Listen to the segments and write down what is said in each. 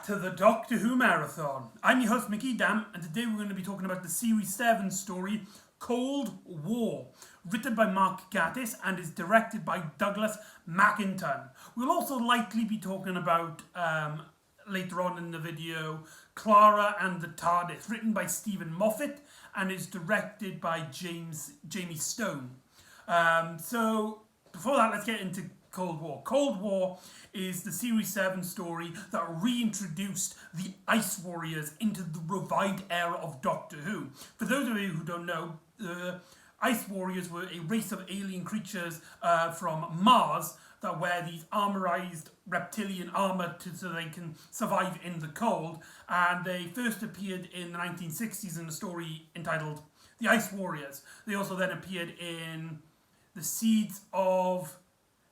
back to the Doctor Who Marathon. I'm your host McEdam, and today we're going to be talking about the Series 7 story, Cold War, written by Tardis and is directed by Douglas McEdam. We'll also likely be talking about, later on in the video, Clara and the Tardis, written by Stephen Moffat and is directed by Jamie Stone. So before that, let's get into Cold War. Cold War is the Series 7 story that reintroduced the Ice Warriors into the revived era of Doctor Who. For those of you who don't know, the Ice Warriors were a race of alien creatures from Mars that wear these armorized reptilian armor so they can survive in the cold. And they first appeared in the 1960s in a story entitled The Ice Warriors. They also then appeared in The Seeds of...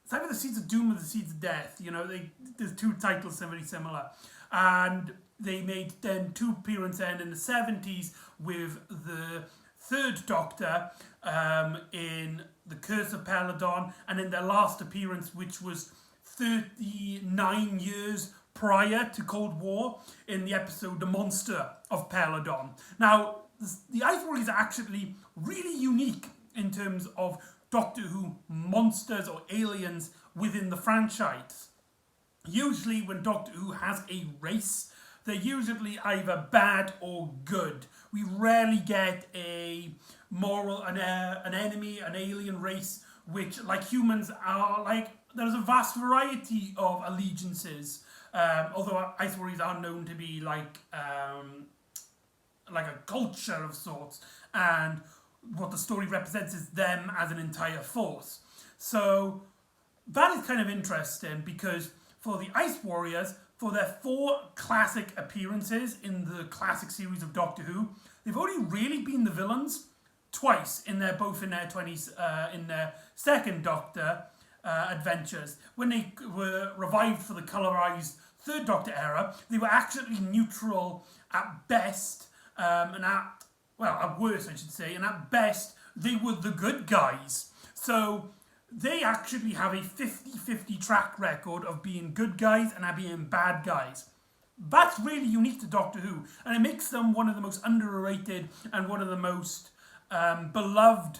It's either The Seeds of Doom or The Seeds of Death. You know, there's two titles very similar. And they made then two appearances then in the 70s with the third Doctor in The Curse of Peladon, and in their last appearance, which was 39 years prior to Cold War, in the episode The Monster of Peladon. Now, the Ice Warriors are actually really unique in terms of Doctor Who monsters or aliens within the franchise. Usually when Doctor Who has a race, they're usually either bad or good. We rarely get a moral, an enemy, an alien race, which, like humans, are like, there's a vast variety of allegiances. Although Ice Warriors are known to be like a culture of sorts, and what the story represents is them as an entire force. So that is kind of interesting, because for the Ice Warriors, for their 4 classic appearances in the classic series of Doctor Who, they've only really been the villains twice in their 20s, in their second Doctor adventures. When they were revived for the colorized third Doctor era, they were actually neutral at best, and at worst I should say, and at best they were the good guys. So they actually have a 50-50 track record of being good guys and being bad guys. That's really unique to Doctor Who, and it makes them one of the most underrated and one of the most beloved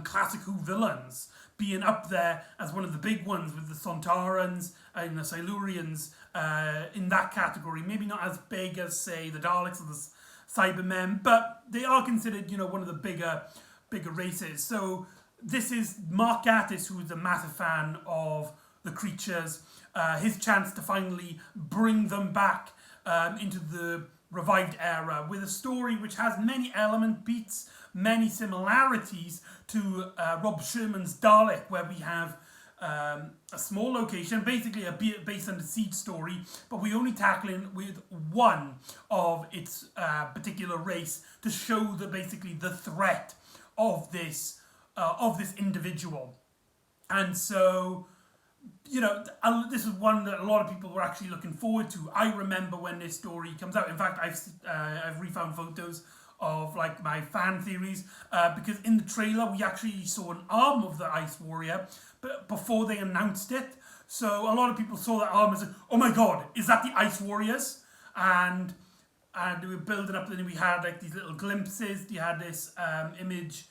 classic Who villains, being up there as one of the big ones with the Sontarans and the Silurians in that category. Maybe not as big as, say, the Daleks or the Cybermen, but they are considered, one of the bigger races. So this is Tardis, who is a massive fan of the creatures, his chance to finally bring them back into the revived era with a story which has many element beats, many similarities to Rob Sherman's Dalek, where we have a small location, basically based on the Siege story, but we only tackling with one of its particular race to show basically the threat of this individual. And so, this is one that a lot of people were actually looking forward to. I remember when this story comes out. In fact, I've refound photos of like my fan theories, because in the trailer we actually saw an arm of the Ice Warrior, but before they announced it. So a lot of people saw that arm and said, "Oh my God, is that the Ice Warriors?" And we were building up, and then we had like these little glimpses. You had this image,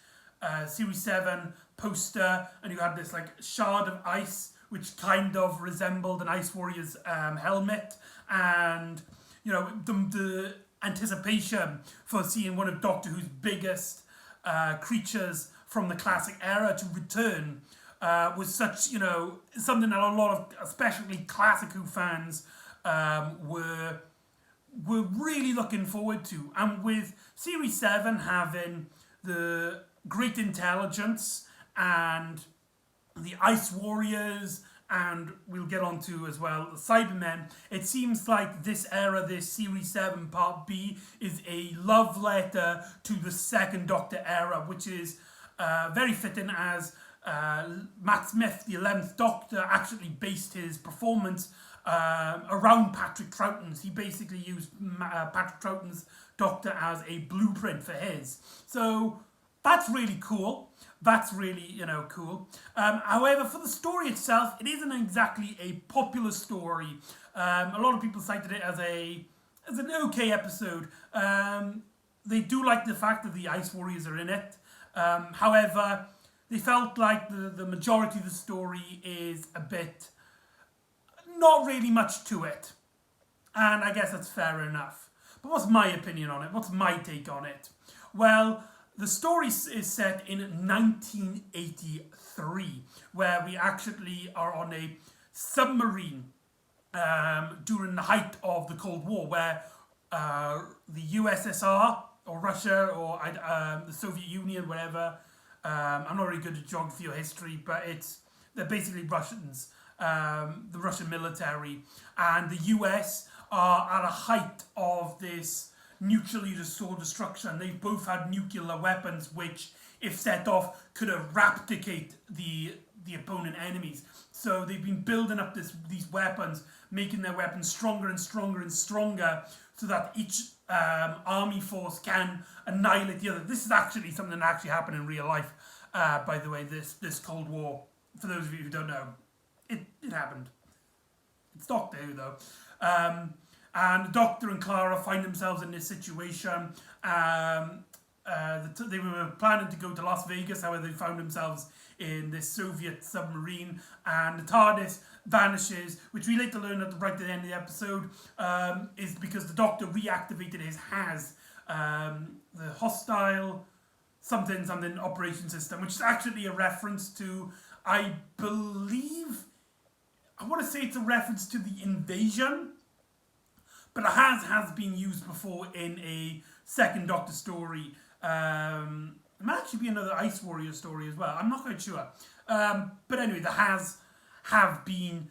Series 7 poster, and you had this like shard of ice, which kind of resembled an Ice Warrior's helmet, and the anticipation for seeing one of Doctor Who's biggest creatures from the classic era to return was such, something that a lot of, especially classic Who fans, were really looking forward to. And with Series 7 having the great intelligence and the Ice Warriors, and we'll get on to as well the Cybermen, it seems like this era, this Series 7 Part B, is a love letter to the second Doctor era, which is very fitting, as Matt Smith, the 11th Doctor, actually based his performance around Patrick Troughton's. He basically used Patrick Troughton's Doctor as a blueprint for his. So that's really cool. that's really, cool. However, for the story itself, it isn't exactly a popular story. A lot of people cited it as an okay episode. They do like the fact that the Ice Warriors are in it. However, they felt like the majority of the story is a bit, not really much to it. And I guess that's fair enough. But what's my opinion on it? What's my take on it? Well, the story is set in 1983, where we actually are on a submarine during the height of the Cold War, where the USSR, or Russia, or the Soviet Union, whatever, I'm not really good at geography or history, but they're basically Russians, the Russian military, and the US are at a height of this mutually assured destruction. They've both had nuclear weapons, which, if set off, could eradicate the opponent enemies. So they've been building up these weapons, making their weapons stronger and stronger and stronger, so that each army force can annihilate the other. This is actually something that actually happened in real life, by the way, this Cold War. For those of you who don't know, it happened. It's Doctor Who, though. And the Doctor and Clara find themselves in this situation. They were planning to go to Las Vegas, however they found themselves in this Soviet submarine, and the Tardis vanishes, which we later learn right at the end of the episode, is because the Doctor reactivated his HAS, the Hostile something operation system, which is actually a reference to, I believe, I want to say it's a reference to the Invasion, but it has been used before in a second Doctor story. It might actually be another Ice Warrior story as well. I'm not quite sure. But anyway, the has been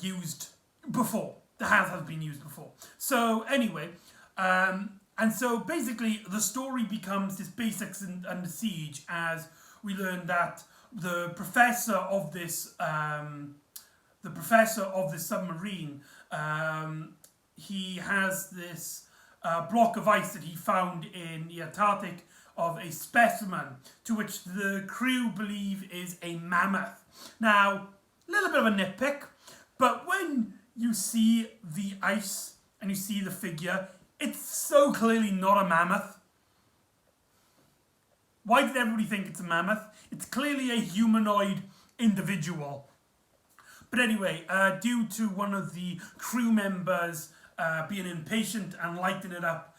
used before. The has been used before. So anyway, and so basically the story becomes this basics under siege, as we learn that the professor of this submarine, he has this block of ice that he found in the Antarctic of a specimen, to which the crew believe is a mammoth. Now, a little bit of a nitpick, but when you see the ice and you see the figure, it's so clearly not a mammoth. Why did everybody think it's a mammoth? It's clearly a humanoid individual. But anyway, due to one of the crew members being impatient and lighting it up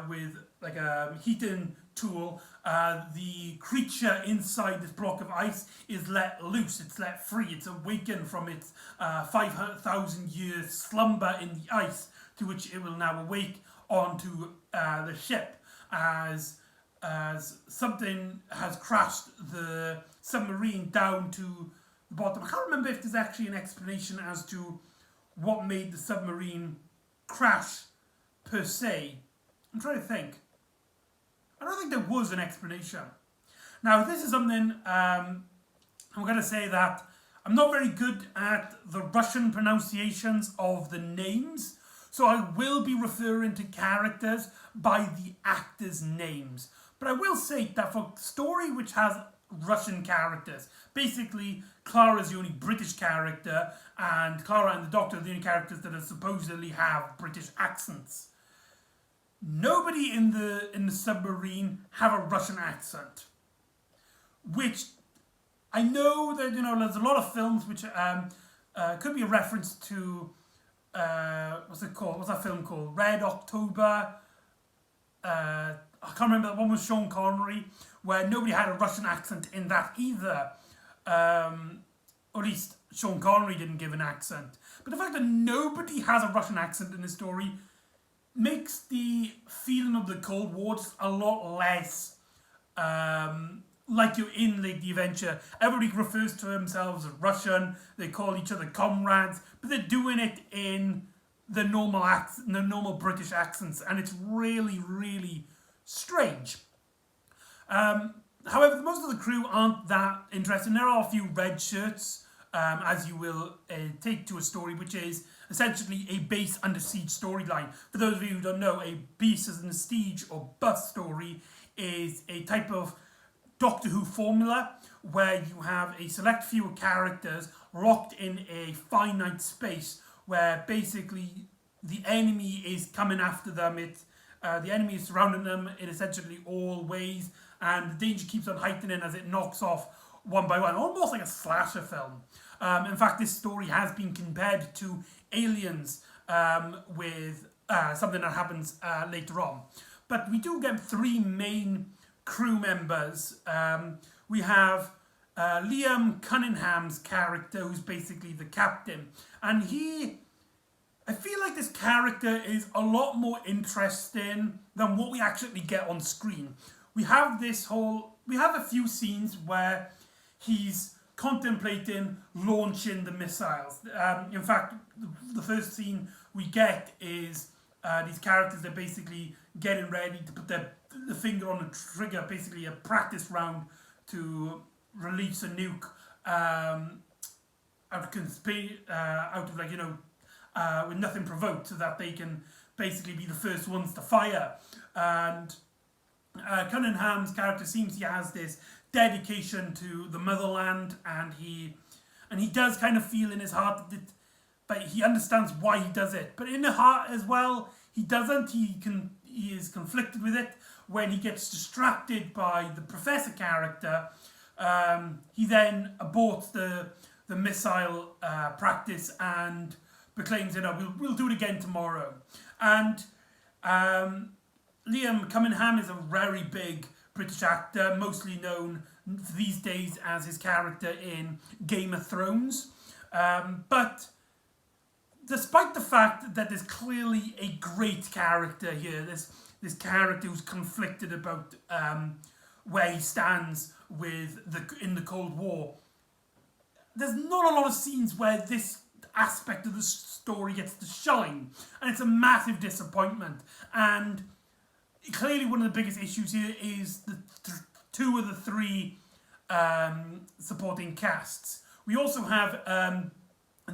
with like a heating tool, the creature inside this block of ice is let loose, it's let free, it's awakened from its 5,000 year slumber in the ice, to which it will now awake onto the ship as something has crashed the submarine down to the bottom. I can't remember if there's actually an explanation as to what made the submarine crash per se. I'm trying to think. I don't think there was an explanation. Now, this is something I'm going to say that I'm not very good at the Russian pronunciations of the names, so I will be referring to characters by the actors' names. But I will say that for a story which has Russian characters, basically Clara is the only British character, and Clara and the Doctor are the only characters that supposedly have British accents. Nobody in the submarine have a Russian accent, which I know that there's a lot of films which could be a reference to what's it called? What's that film called? Red October. I can't remember. That one was Sean Connery, where nobody had a Russian accent in that either. Or at least Sean Connery didn't give an accent. But the fact that nobody has a Russian accent in this story makes the feeling of the Cold War just a lot less like you're in the adventure. Everybody refers to themselves as Russian. They call each other comrades, but they're doing it in the normal British accents, and it's really, really strange. However, most of the crew aren't that interested. There are a few red shirts, as you will take to a story which is essentially a base under siege storyline. For those of you who don't know, a base under siege or bus story is a type of Doctor Who formula, where you have a select few characters locked in a finite space, where basically the enemy is coming after them. The enemy is surrounding them in essentially all ways, and the danger keeps on heightening as it knocks off one by one, almost like a slasher film. In fact, this story has been compared to Aliens, with something that happens later on. But we do get three main crew members. We have Liam Cunningham's character, who's basically the captain. And I feel like this character is a lot more interesting than what we actually get on screen. We have a few scenes where he's contemplating launching the missiles. In fact, the first scene we get is these characters are basically getting ready to put the finger on the trigger, basically a practice round to release a nuke with nothing provoked, so that they can basically be the first ones to fire. And Cunningham's character seems he has this dedication to the motherland, and he does kind of feel in his heart that, but he understands why he does it. But in the heart as well, he doesn't. He is conflicted with it when he gets distracted by the professor character. He then aborts the missile practice and proclaims, we'll do it again tomorrow. And Liam Cunningham is a very big British actor, mostly known these days as his character in Game of Thrones. But despite the fact that there's clearly a great character here, this character who's conflicted about where he stands in the Cold War, there's not a lot of scenes where this aspect of the story gets to shine, and it's a massive disappointment. And clearly one of the biggest issues here is the two of the three supporting casts. We also have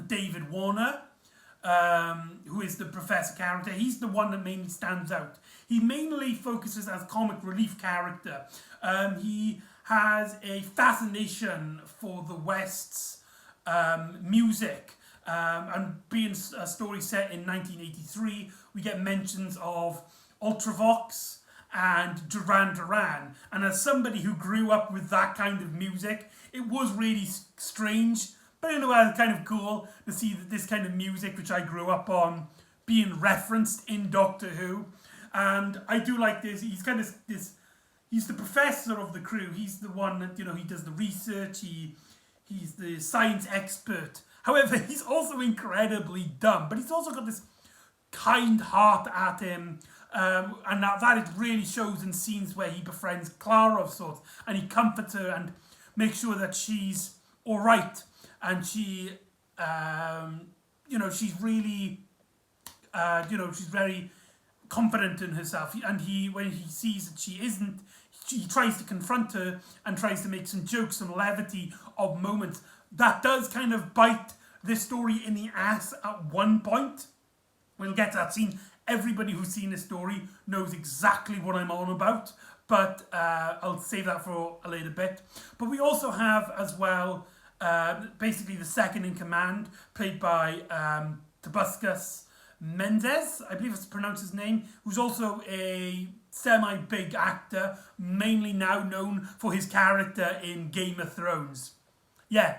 David Warner, who is the professor character. He's the one that mainly stands out. He mainly focuses as comic relief character. He has a fascination for the West's music. And being a story set in 1983, we get mentions of Ultravox and Duran Duran. And as somebody who grew up with that kind of music, it was really strange, but in a way kind of cool to see that this kind of music, which I grew up on, being referenced in Doctor Who. And I do like this. He's kind of he's the professor of the crew. He's the one that, he does the research. He's the science expert. However, he's also incredibly dumb, but he's also got this kind heart at him. And that it really shows in scenes where he befriends Clara of sorts, and he comforts her and makes sure that she's all right. And she, she's really, she's very confident in herself. And when he sees that she isn't, he tries to confront her and tries to make some jokes, some levity of moments. That does kind of bite this story in the ass at one point. We'll get to that scene. Everybody who's seen this story knows exactly what I'm on about, but I'll save that for a later bit. But we also have as well, basically the second in command, played by Tabuscus Mendes, I believe it's pronounced his name, who's also a semi-big actor, mainly now known for his character in Game of Thrones. Yeah,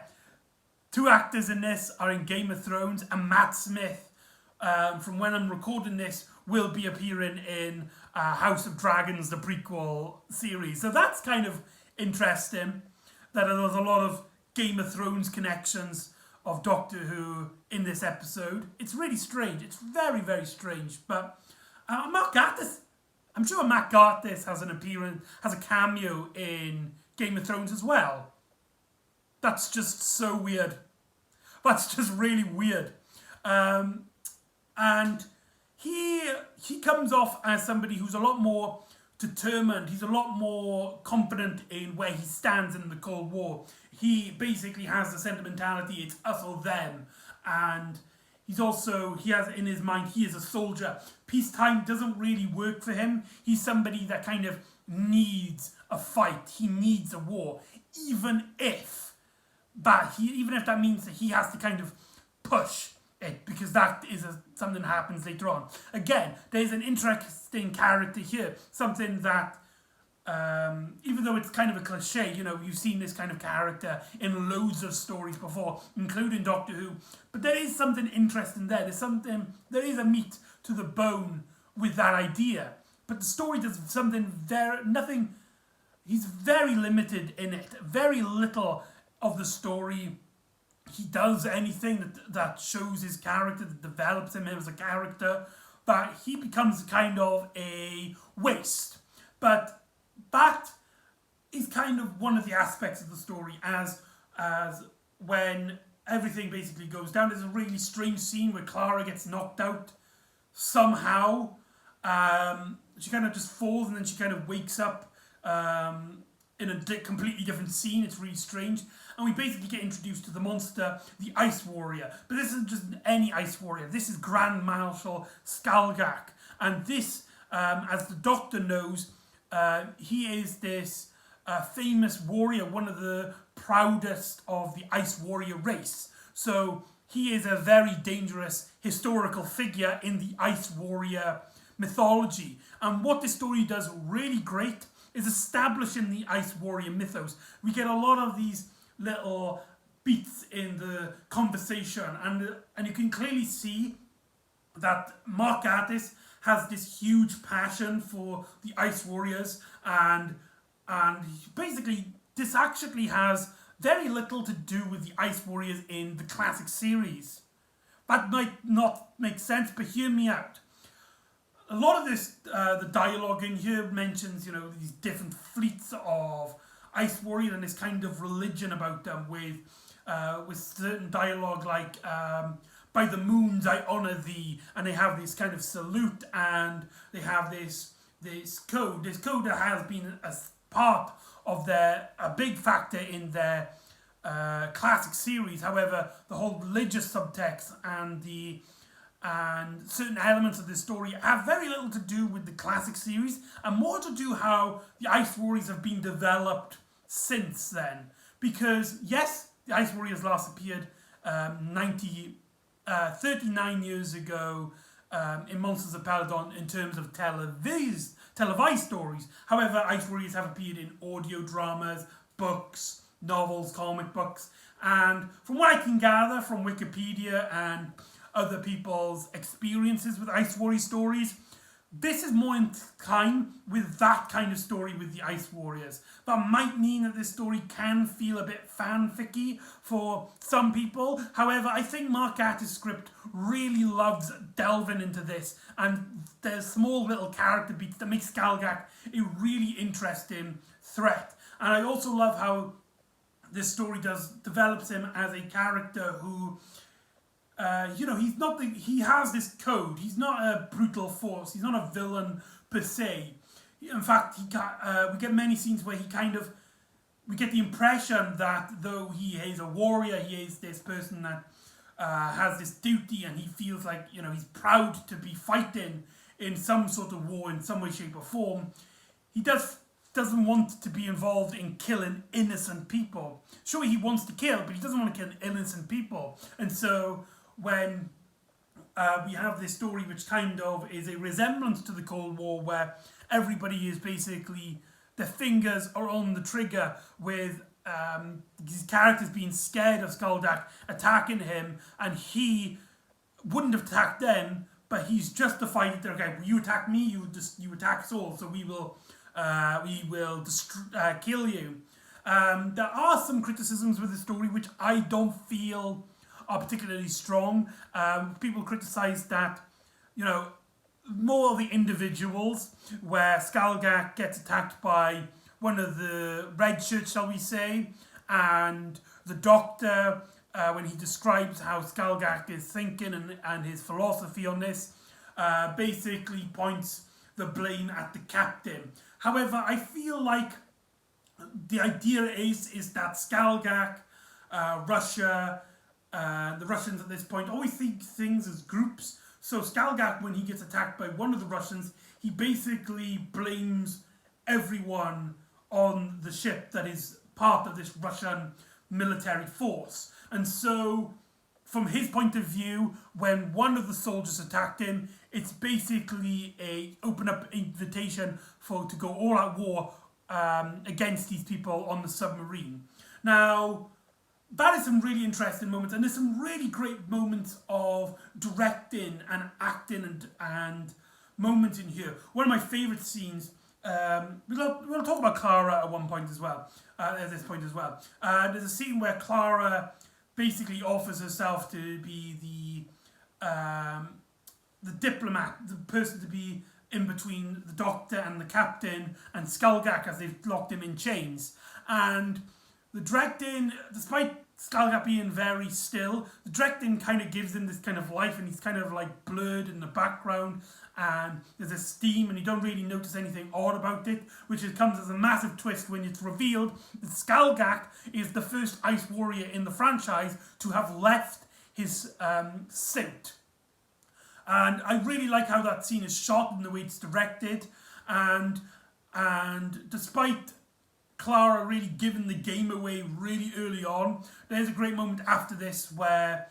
two actors in this are in Game of Thrones, and Matt Smith, from when I'm recording this, will be appearing in House of Dragons, the prequel series. So that's kind of interesting, that there's a lot of Game of Thrones connections of Doctor Who in this episode. It's really strange. It's very, very strange. But Mark Gatiss, I'm sure Matt Gatiss has a cameo in Game of Thrones as well. That's just so weird. That's just really weird. And he comes off as somebody who's a lot more determined. He's a lot more confident in where he stands in the Cold War. He basically has the sentimentality, it's us or them. And he has in his mind, he is a soldier. Peacetime doesn't really work for him. He's somebody that kind of needs a fight. He needs a war, even if that means that he has to kind of push it, because that is something that happens later on. Again, there's an interesting character here, something that, even though it's kind of a cliche, you've seen this kind of character in loads of stories before, including Doctor Who, but there is something interesting there. There is a meat to the bone with that idea, but the story does something he's very limited in it. Very little of the story he does anything that shows his character, that develops him as a character, but he becomes kind of a waste. But that is kind of one of the aspects of the story, as when everything basically goes down. There's a really strange scene where Clara gets knocked out somehow. She kind of just falls and then she kind of wakes up in a completely different scene. It's really strange. And we basically get introduced to the monster, the Ice Warrior. But this isn't just any Ice Warrior. This is Grand Marshal Skalgak. And this, as the Doctor knows, he is this famous warrior, one of the proudest of the Ice Warrior race. So he is a very dangerous historical figure in the Ice Warrior mythology. And what this story does really great is establishing the Ice Warrior mythos. We get a lot of these little beats in the conversation, and you can clearly see that Mark Gatiss has this huge passion for the Ice Warriors, and basically this actually has very little to do with the Ice Warriors in the classic series. That might not make sense, but hear me out. A lot of this, the dialogue in here mentions, these different fleets of Ice Warrior and this kind of religion about them, with certain dialogue like, by the moons I honour thee, and they have this kind of salute, and they have this code that has been a part of a big factor in their classic series. However, the whole religious subtext and certain elements of this story have very little to do with the classic series, and more to do how the Ice Warriors have been developed since then. Because yes, the Ice Warriors last appeared 39 years ago in Monsters of Peladon in terms of televised stories. However, Ice Warriors have appeared in audio dramas, books, novels, comic books, and from what I can gather from Wikipedia and other people's experiences with Ice Warrior stories, this is more in time with that kind of story with the Ice Warriors. That might mean that this story can feel a bit fanficky for some people. However, I think Mark Gatiss' script really loves delving into this, and there's small little character beats that make Skalgak a really interesting threat. And I also love how this story develops him as a character who, he has this code. He's not a brutal force. He's not a villain per se. In fact, we get many scenes where we get the impression that though he is a warrior, he is this person that has this duty, and he feels like, he's proud to be fighting in some sort of war in some way, shape or form. He doesn't want to be involved in killing innocent people. Sure, he wants to kill, but he doesn't want to kill innocent people. And so when we have this story which kind of is a resemblance to the Cold War, where everybody is basically, their fingers are on the trigger with these characters being scared of Skaldak attacking him, and he wouldn't have attacked them, but he's justified it. Okay, well, you attack me, you attack Saul, so we will kill you. There are some criticisms with the story which I don't feel are particularly strong. People criticise that, more of the individuals, where Skalgak gets attacked by one of the red shirts, shall we say, and the Doctor, when he describes how Skalgak is thinking and his philosophy on this, basically points the blame at the captain. However, I feel like the idea is that Skalgak, Russia, the Russians at this point always think things as groups. So Skalgak, when he gets attacked by one of the Russians, he basically blames everyone on the ship that is part of this Russian military force. And so, from his point of view, when one of the soldiers attacked him, it's basically a open up invitation to go all out war against these people on the submarine. Now, that is some really interesting moments, and there's some really great moments of directing and acting and moments in here. One of my favourite scenes, we'll talk about Clara at one point as well, at this point as well. There's a scene where Clara basically offers herself to be the diplomat, the person to be in between the Doctor and the Captain and Skullgak as they've locked him in chains. And the directing, despite Skullgak being very still, the directing kind of gives him this kind of life, and he's kind of like blurred in the background, and there's a steam, and you don't really notice anything odd about it, which comes as a massive twist when it's revealed that Skullgak is the first Ice Warrior in the franchise to have left his suit. And I really like how that scene is shot and the way it's directed, and despite Clara really giving the game away really early on, there's a great moment after this where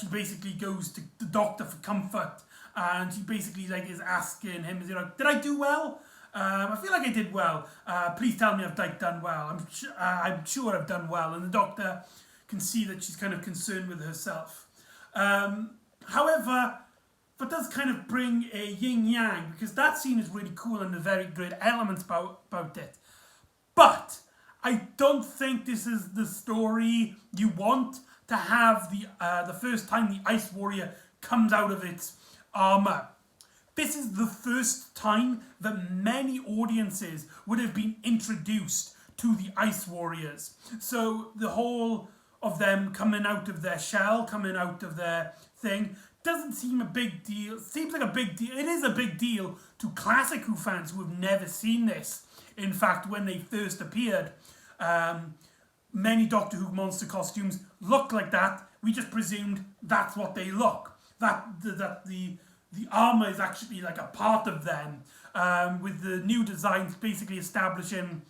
she basically goes to the Doctor for comfort, and she basically like is asking him, is he like, did I do well? I feel like I did well. Please tell me I've done well. I'm sure I've done well. And the Doctor can see that she's kind of concerned with herself. However, that does kind of bring a yin-yang, because that scene is really cool and there's very great elements about it. But I don't think this is the story you want to have the first time the Ice Warrior comes out of its armour. This is the first time that many audiences would have been introduced to the Ice Warriors. So the whole of them coming out of their shell, coming out of their thing, doesn't seem a big deal. Seems like a big deal. It is a big deal to classic Who fans who have never seen this. In fact, when they first appeared, many Doctor Who monster costumes look like that. We just presumed that's what they look. That the armour is actually like a part of them, with the new designs basically establishing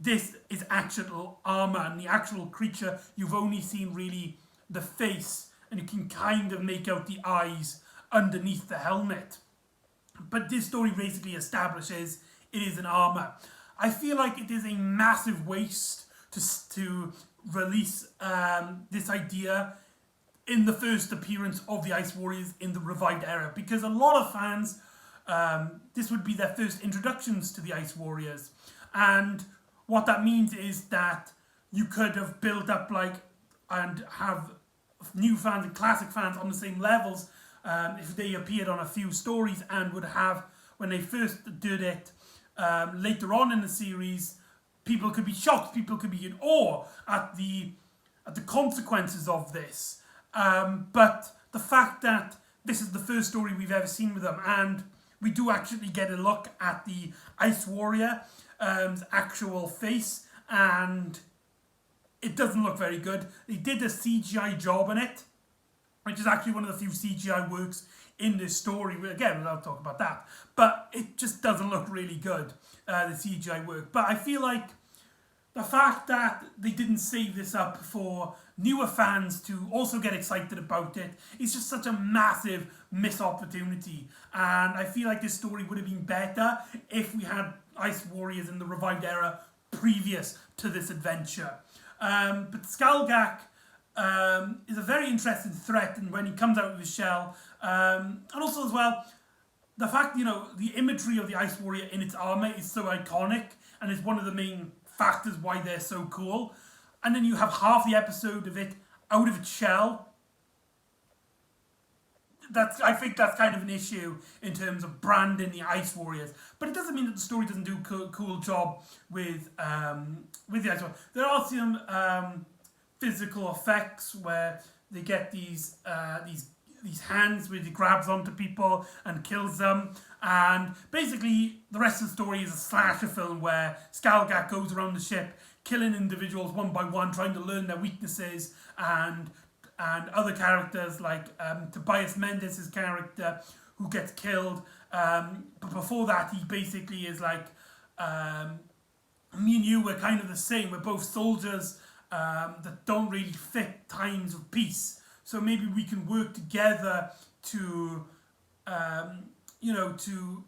this is actual armour, and the actual creature you've only seen really the face, and you can kind of make out the eyes underneath the helmet. But this story basically establishes it is an armour. I feel like it is a massive waste to release this idea in the first appearance of the Ice Warriors in the revived era, because a lot of fans, this would be their first introductions to the Ice Warriors. And what that means is that you could have built up and have new fans and classic fans on the same levels if they appeared on a few stories, and would have, when they first did it later on in the series, people could be shocked, people could be in awe at the consequences of this. But the fact that this is the first story we've ever seen with them, and we do actually get a look at the Ice Warrior's actual face, and it doesn't look very good. They did a CGI job on it, which is actually one of the few CGI works in this story. Again, I'll talk about that. But it just doesn't look really good, the CGI work. But I feel like the fact that they didn't save this up for newer fans to also get excited about it is just such a massive missed opportunity. And I feel like this story would have been better if we had Ice Warriors in the revived era previous to this adventure. But Skullgak is a very interesting threat, and when he comes out of his shell, and also as well, the fact, the imagery of the Ice Warrior in its armour is so iconic, and is one of the main factors why they're so cool. And then you have half the episode of it out of its shell. I think that's kind of an issue in terms of branding the Ice Warriors. But it doesn't mean that the story doesn't do a cool job with the Ice Warriors. There are some physical effects where they get these hands where he grabs onto people and kills them. And basically, the rest of the story is a slasher film where Skullgak goes around the ship, killing individuals one by one, trying to learn their weaknesses, and other characters like Tobias Mendes' character, who gets killed. But before that, he basically is like me and you were kind of the same. We're both soldiers that don't really fit times of peace. So maybe we can work together to, to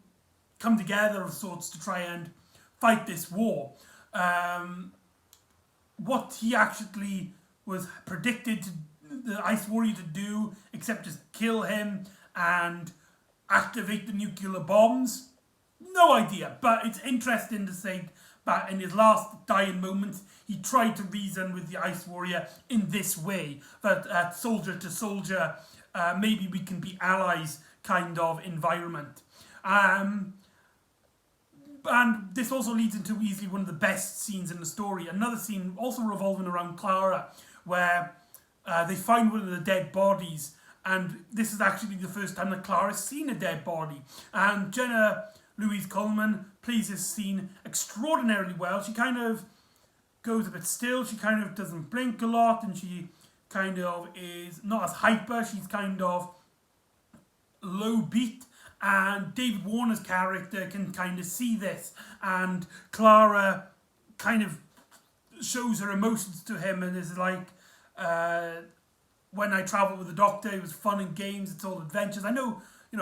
come together of sorts to try and fight this war. What he actually was predicted the Ice Warrior to do, except just kill him and activate the nuclear bombs, no idea. But it's interesting to say that in his last dying moments, he tried to reason with the Ice Warrior in this way, that soldier to soldier, maybe we can be allies kind of environment. And this also leads into easily one of the best scenes in the story. Another scene also revolving around Clara, where they find one of the dead bodies, and this is actually the first time that Clara's seen a dead body. And Jenna Louise Coleman plays this scene extraordinarily well. She kind of goes a bit still, she kind of doesn't blink a lot, and she kind of is not as hyper, she's kind of low beat. And David Warner's character can kind of see this, and Clara kind of shows her emotions to him and is like, when I travel with the Doctor, it was fun and games, it's all adventures. I know,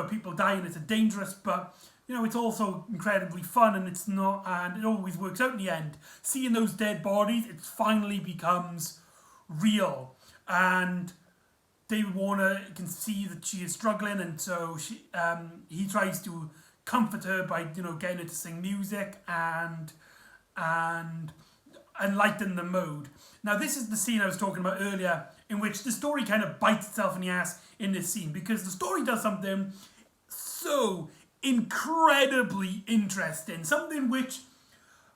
people die and it's dangerous, but, it's also incredibly fun, and it's not, and it always works out in the end. Seeing those dead bodies, it finally becomes real. And David Warner can see that she is struggling, and so he tries to comfort her by getting her to sing music and lighten the mood. Now this is the scene I was talking about earlier, in which the story kind of bites itself in the ass in this scene, because the story does something so incredibly interesting, something which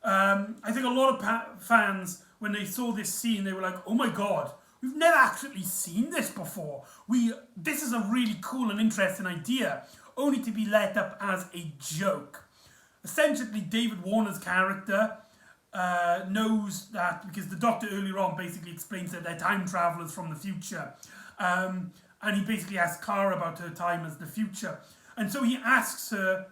I think a lot of fans, when they saw this scene, they were like, oh my god, we've never actually seen this before. This is a really cool and interesting idea, only to be let up as a joke. Essentially, David Warner's character knows that, because the Doctor earlier on basically explains that they're time travelers from the future. And he basically asks Clara about her time as the future. And so he asks her,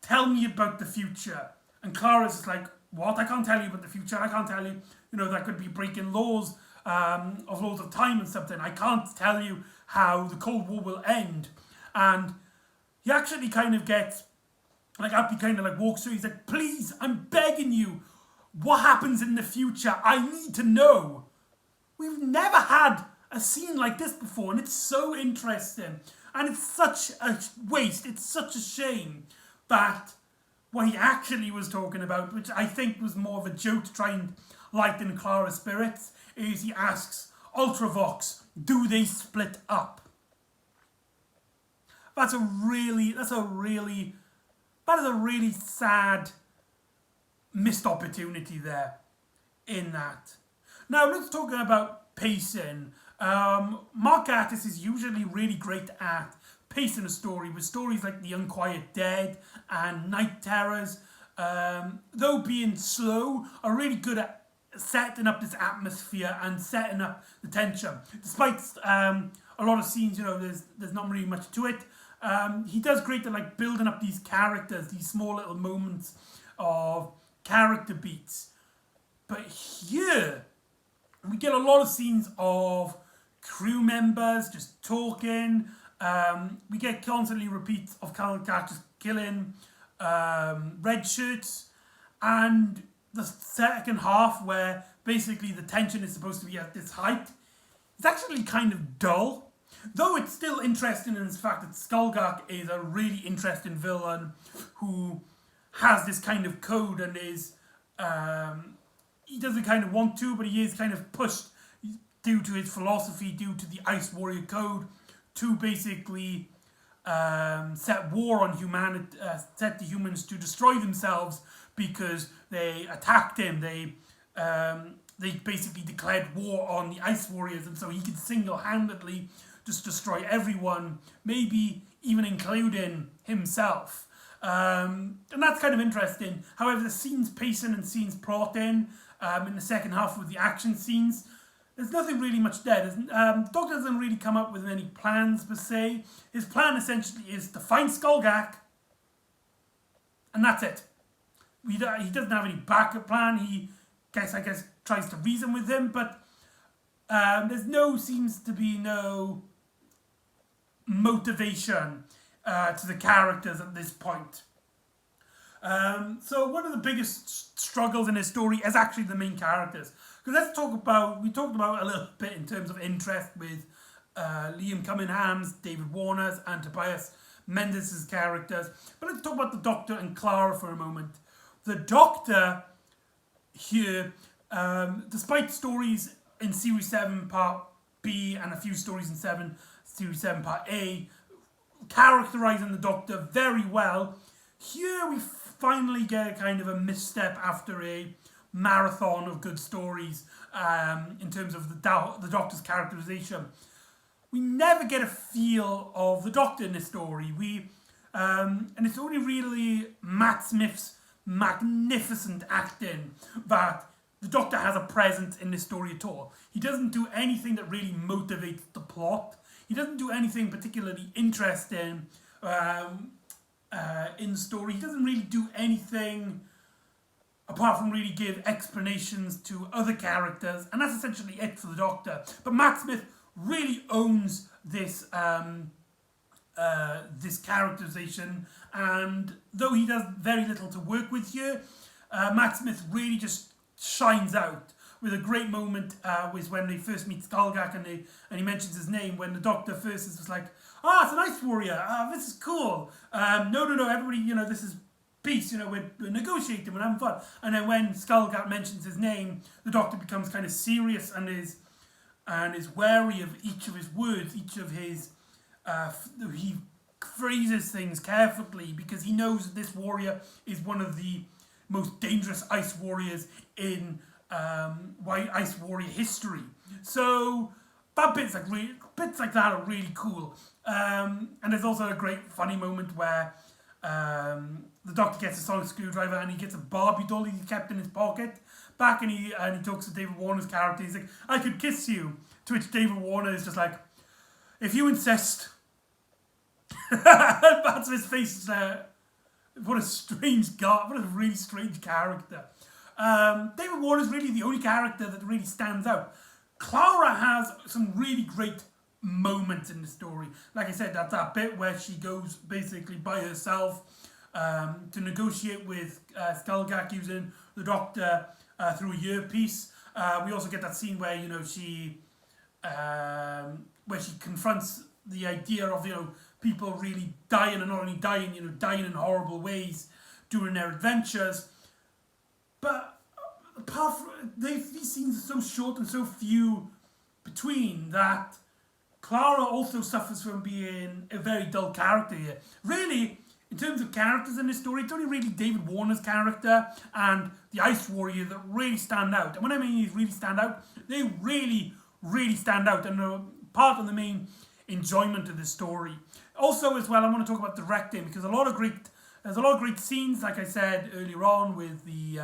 tell me about the future. And Clara's just like, what? I can't tell you about the future. I can't tell you, that could be breaking laws of time and something. I can't tell you how the Cold War will end. And he actually kind of gets, after he kind of walks through, he's like, please, I'm begging you, what happens in the future? I need to know. We've never had a scene like this before, and it's so interesting. And it's such a waste, it's such a shame that what he actually was talking about, which I think was more of a joke to try and lighten Clara's spirits, is he asks Ultravox, do they split up? That is a really sad missed opportunity there in that. Now let's talk about pacing. Mark Gatiss is usually really great at pacing a story, with stories like The Unquiet Dead and Night Terrors, though being slow, are really good at setting up this atmosphere and setting up the tension. Despite a lot of scenes, there's not really much to it. He does great at building up these characters, these small little moments of character beats. But here, we get a lot of scenes of crew members just talking. We get constantly repeats of characters killing red shirts, and the second half, where basically the tension is supposed to be at this height, it's actually kind of dull. Though it's still interesting in the fact that Skullgak is a really interesting villain who has this kind of code and is, he doesn't kind of want to, but he is kind of pushed due to his philosophy, due to the Ice Warrior Code, to basically set war on humanity, set the humans to destroy themselves because they attacked him. They basically declared war on the Ice Warriors, and so he could single-handedly just destroy everyone, maybe even including himself. And that's kind of interesting. However, the scenes pacing and scenes plotting in the second half with the action scenes, there's nothing really much there. Doctor doesn't really come up with any plans per se. His plan essentially is to find Skullgak, and that's it. he doesn't have any backup plan. He I guess tries to reason with him, but seems to be no motivation to the characters at this point. So one of the biggest struggles in his story is actually the main characters. Because we talked about a little bit in terms of interest with Liam Cummingham's, David Warner's, and Tobias Mendes' characters. But let's talk about the Doctor and Clara for a moment. The Doctor here, despite stories in Series 7 Part B and a few stories in Series 7 Part A, characterising the Doctor very well, here we finally get a kind of a misstep after a marathon of good stories in terms of the Doctor's characterisation. We never get a feel of the Doctor in this story. And it's only really Matt Smith's magnificent acting that the Doctor has a presence in this story at all. He doesn't do anything that really motivates the plot. He doesn't do anything particularly interesting in the story. He doesn't really do anything apart from really give explanations to other characters, and that's essentially it for the Doctor. But Matt Smith really owns this this characterization, and though he does very little to work with here, Matt Smith really just shines out with a great moment was when they first meet Skullgak and he mentions his name when the Doctor first is just like, it's an Ice Warrior, this is cool, no, everybody, this is peace, we're negotiating, we're having fun. And then when Skullgak mentions his name, the Doctor becomes kind of serious and is wary of each of his words, each of his he phrases things carefully because he knows that this warrior is one of the most dangerous ice warriors in Ice Warrior history. So that bits like that are really cool. And there's also a great funny moment where the Doctor gets a sonic screwdriver and he gets a Barbie doll he kept in his pocket back, and he talks to David Warner's character. He's like, "I could kiss you," to which David Warner is just like, "If you insist." That's his face. What a strange guy. What a really strange character. David Warner's really the only character that really stands out. Clara has some really great moments in the story. Like I said, that's that bit where she goes basically by herself to negotiate with Skullgak using the Doctor through a earpiece. We also get that scene where she confronts the idea of people really dying, and not only dying, dying in horrible ways during their adventures. But apart from these scenes are so short and so few between that Clara also suffers from being a very dull character here. Really, in terms of characters in this story, it's only really David Warner's character and the Ice Warrior that really stand out. And when I mean these really stand out, they really, really stand out and are part of the main enjoyment of the story. Also, as well, I want to talk about directing because there's a lot of great scenes, like I said earlier on, with the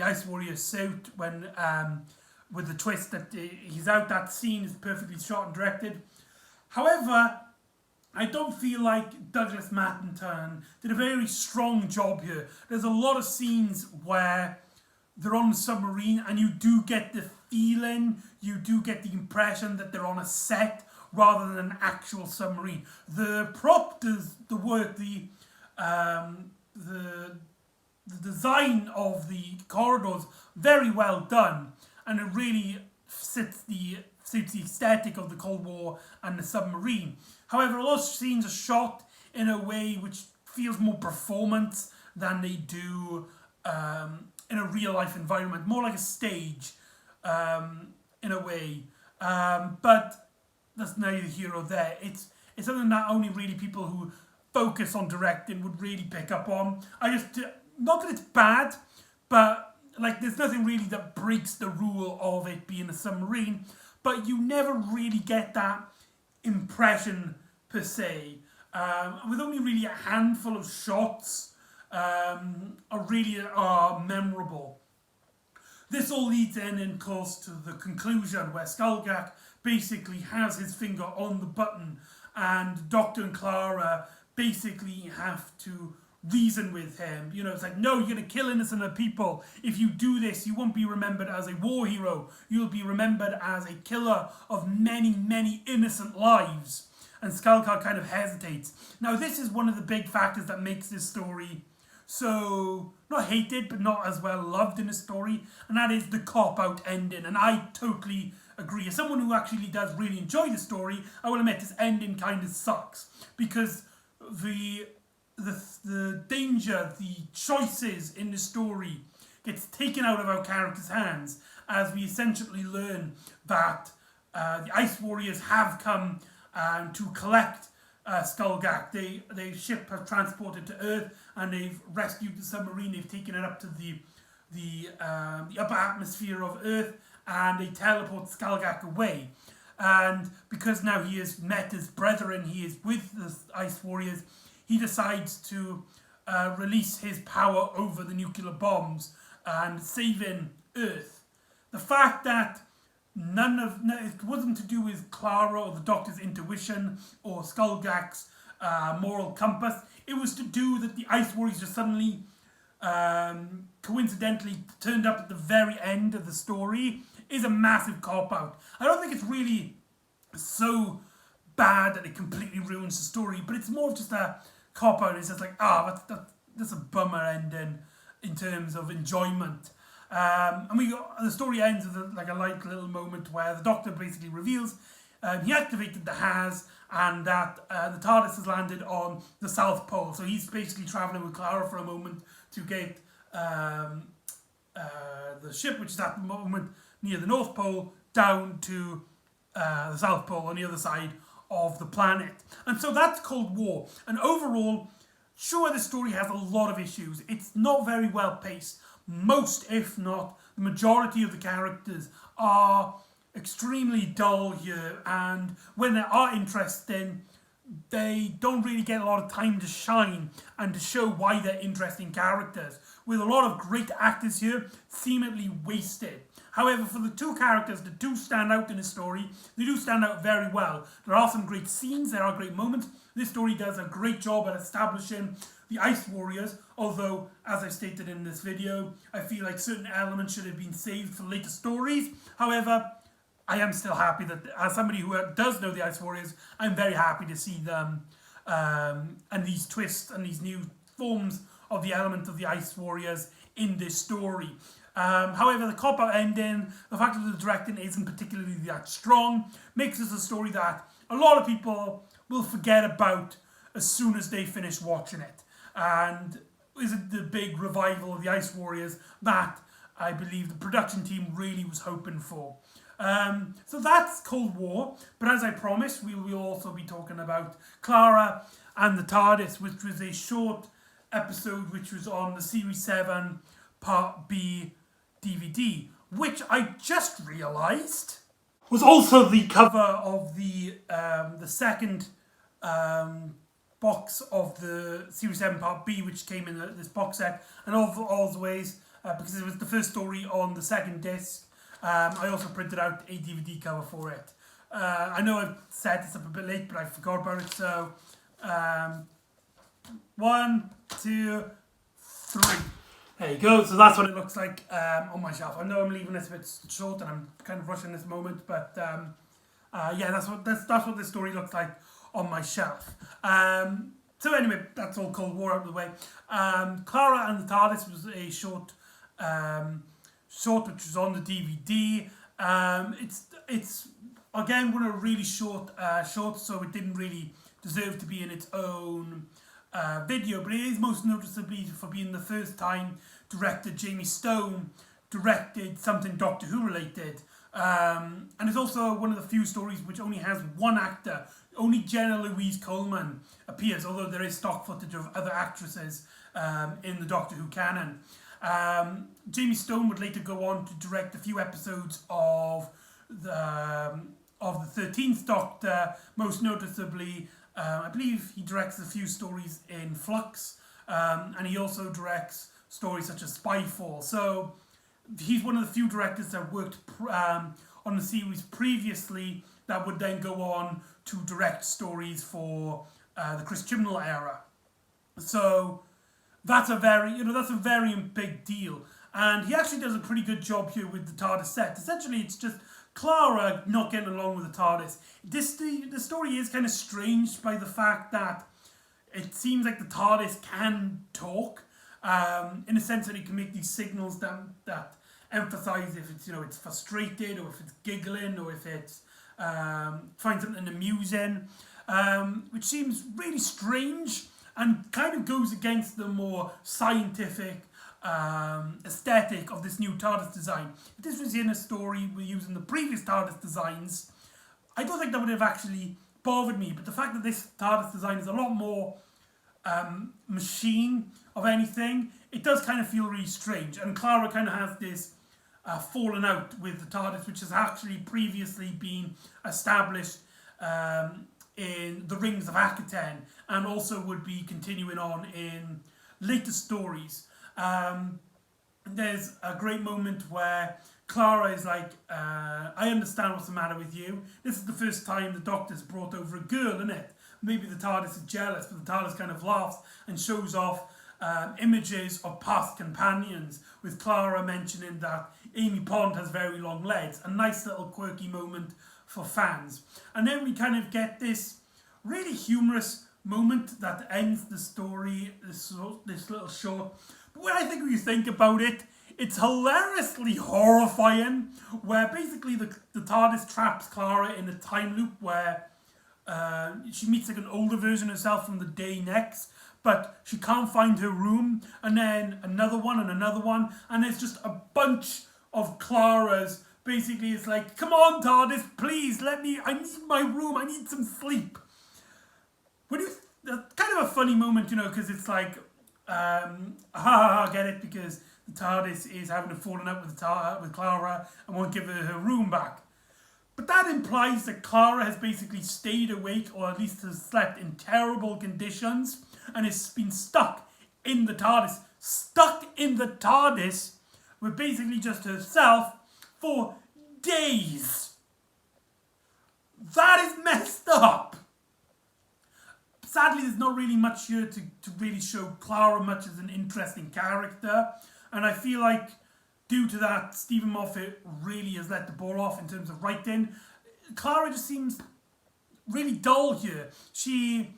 Ice Warrior suit when with the twist that he's out. That scene is perfectly shot and directed. However, I don't feel like Douglas Mattington did a very strong job here. There's a lot of scenes where they're on the submarine and you do get the feeling, you do get the impression that they're on a set rather than an actual submarine. The prop does the work, the design of the corridors very well done, and it really suits the aesthetic of the Cold War and the submarine. However, a lot of scenes are shot in a way which feels more performance than they do in a real life environment, more like a stage in a way. But that's neither here or there. It's something that only really people who focus on directing would really pick up on. Not that it's bad, but there's nothing really that breaks the rule of it being a submarine, but you never really get that impression per se. With only really a handful of shots are memorable. This all leads in close to the conclusion where Skullgak basically has his finger on the button and Doctor and Clara basically have to reason with him. You know, it's like, no, you're going to kill innocent people. If you do this, you won't be remembered as a war hero. You'll be remembered as a killer of many, many innocent lives. And Skullcar kind of hesitates. Now, this is one of the big factors that makes this story so, not hated, but not as well loved in a story. And that is the cop-out ending. And I totally agree. As someone who actually does really enjoy the story, I will admit this ending kind of sucks. Because the danger, the choices in the story gets taken out of our characters' hands as we essentially learn that the Ice Warriors have come to collect Skullgak. Their ship has transported to Earth and they've rescued the submarine. They've taken it up to the upper atmosphere of Earth and they teleport Skullgak away. And because now he has met his brethren, he is with the Ice Warriors, he decides to release his power over the nuclear bombs and saving Earth. The fact that it wasn't to do with Clara or the Doctor's intuition or Skullgak's moral compass. It was to do that the Ice Warriors just suddenly, coincidentally, turned up at the very end of the story is a massive cop-out. I don't think it's really so bad that it completely ruins the story, but it's more of just a cop-out. It's just like, that's a bummer ending in terms of enjoyment. And the story ends with a light little moment where the Doctor basically reveals he activated the HAS and that the Tardis has landed on the South Pole. So he's basically travelling with Clara for a moment to get the ship, which is at the moment near the North Pole, down to the South Pole on the other side of the planet. And so that's Cold War. And overall, sure, the story has a lot of issues. It's not very well paced. Most, if not the majority of the characters are extremely dull here, and when they are interesting, they don't really get a lot of time to shine and to show why they're interesting characters, with a lot of great actors here seemingly wasted. However, for the two characters that do stand out in the story, they do stand out very well. There are some great scenes, there are great moments. This story does a great job at establishing the Ice Warriors, although, as I stated in this video, I feel like certain elements should have been saved for later stories. However, I am still happy that, as somebody who does know the Ice Warriors, I'm very happy to see them and these twists and these new forms of the element of the Ice Warriors in this story. However, the cop-out ending, the fact that the directing isn't particularly that strong, makes this a story that a lot of people will forget about as soon as they finish watching it. And isn't the big revival of the Ice Warriors that I believe the production team really was hoping for. So that's Cold War, but as I promised, we will also be talking about Clara and the Tardis, which was a short episode which was on the Series 7 Part B DVD, which I just realised was also the cover of the second box of the Series 7 Part B, which came in this box set, and always, because it was the first story on the second disc, I also printed out a DVD cover for it. I know I set this up a bit late, but I forgot about it, so 1, 2, 3. There you go, so that's what it looks like on my shelf. I know I'm leaving this a bit short and I'm kind of rushing this moment, but yeah, that's what this story looks like on my shelf. So anyway, that's all Cold War out of the way. Clara and the Tardis was a short which was on the DVD. It's again one of the really short shorts, so it didn't really deserve to be in its own video, but it is most noticeably for being the first time director Jamie Stone directed something Doctor Who related. And it's also one of the few stories which only has one actor. Only Jenna Louise Coleman appears, although there is stock footage of other actresses in the Doctor Who canon. Jamie Stone would later go on to direct a few episodes of the 13th Doctor, most noticeably. I believe he directs a few stories in Flux, and he also directs stories such as Spyfall. So he's one of the few directors that worked on the series previously that would then go on to direct stories for the Chris Chibnall era. So that's a very big deal. And he actually does a pretty good job here with the TARDIS set. Essentially, it's just Clara not getting along with the TARDIS. The story is kind of strange by the fact that it seems like the TARDIS can talk, in a sense that it can make these signals that emphasize if it's it's frustrated, or if it's giggling, or if it's finds something amusing, which seems really strange and kind of goes against the more scientific aesthetic of this new TARDIS design. If this was in a story we're using the previous TARDIS designs, I don't think that would have actually bothered me. But the fact that this TARDIS design is a lot more machine of anything, it does kind of feel really strange. And Clara kind of has this fallen out with the TARDIS, which has actually previously been established in the Rings of Akaten, and also would be continuing on in later stories. There's a great moment where Clara is like, I understand what's the matter with you. This is the first time the Doctor's brought over a girl, isn't it? Maybe the TARDIS is jealous, but the TARDIS kind of laughs and shows off images of past companions, with Clara mentioning that Amy Pond has very long legs. A nice little quirky moment for fans. And then we kind of get this really humorous moment that ends the story, this little short. But when I think when you think about it, it's hilariously horrifying, where basically the TARDIS traps Clara in a time loop where she meets like an older version of herself from the day next, but she can't find her room, and then another one and another one, and there's just a bunch of Claras. Basically, it's like, come on, TARDIS, please, I need my room, I need some sleep. That's kind of a funny moment, because it's like, I get it, because the TARDIS is having a falling out with Clara and won't give her room back. But that implies that Clara has basically stayed awake, or at least has slept in terrible conditions, and has been stuck in the TARDIS. Stuck in the TARDIS with basically just herself for days. That is messed up. Sadly, there's not really much here to really show Clara much as an interesting character. And I feel like due to that, Stephen Moffat really has let the ball off in terms of writing. Clara just seems really dull here. She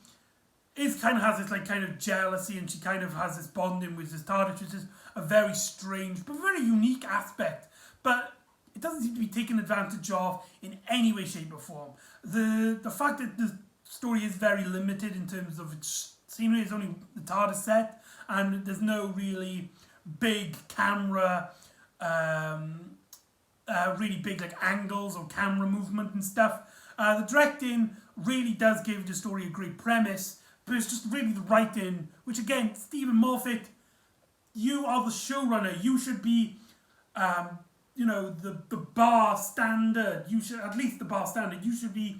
kind of has this kind of jealousy, and she kind of has this bonding with this TARDIS, which is a very strange but very unique aspect. But it doesn't seem to be taken advantage of in any way, shape or form. The fact that the story is very limited in terms of seemingly it's only the TARDIS set, and there's no really big camera, really big angles or camera movement and stuff. The directing really does give the story a great premise, but it's just really the writing, which again, Stephen Moffat, you are the showrunner. You should be, the bar standard. You should, at least the bar standard. You should be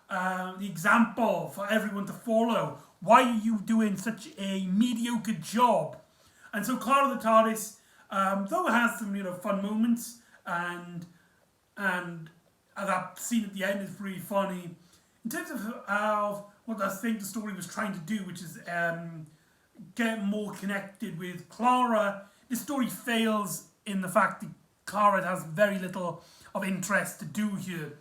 the example for everyone to follow. Why are you doing such a mediocre job? And so Clara the TARDIS, though it has some fun moments, and that scene at the end is pretty funny, in terms of what I think the story was trying to do, which is get more connected with Clara, this story fails in the fact that Clara has very little of interest to do here,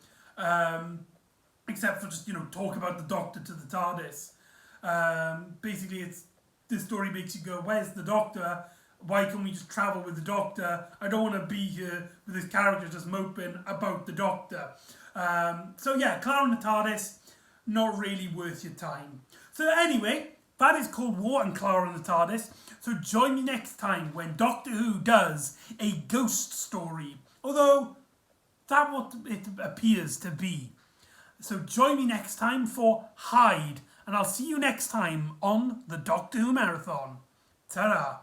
except for just talk about the Doctor to the TARDIS. Basically, this story makes you go, where's the Doctor? Why can't we just travel with the Doctor? I don't want to be here with this character just moping about the Doctor. So yeah, Clara and the TARDIS, not really worth your time. So anyway, that is Cold War and Clara and the TARDIS. So join me next time when Doctor Who does a ghost story. Although, that's what it appears to be. So join me next time for Hyde. And I'll see you next time on the Doctor Who Marathon. Ta-ra!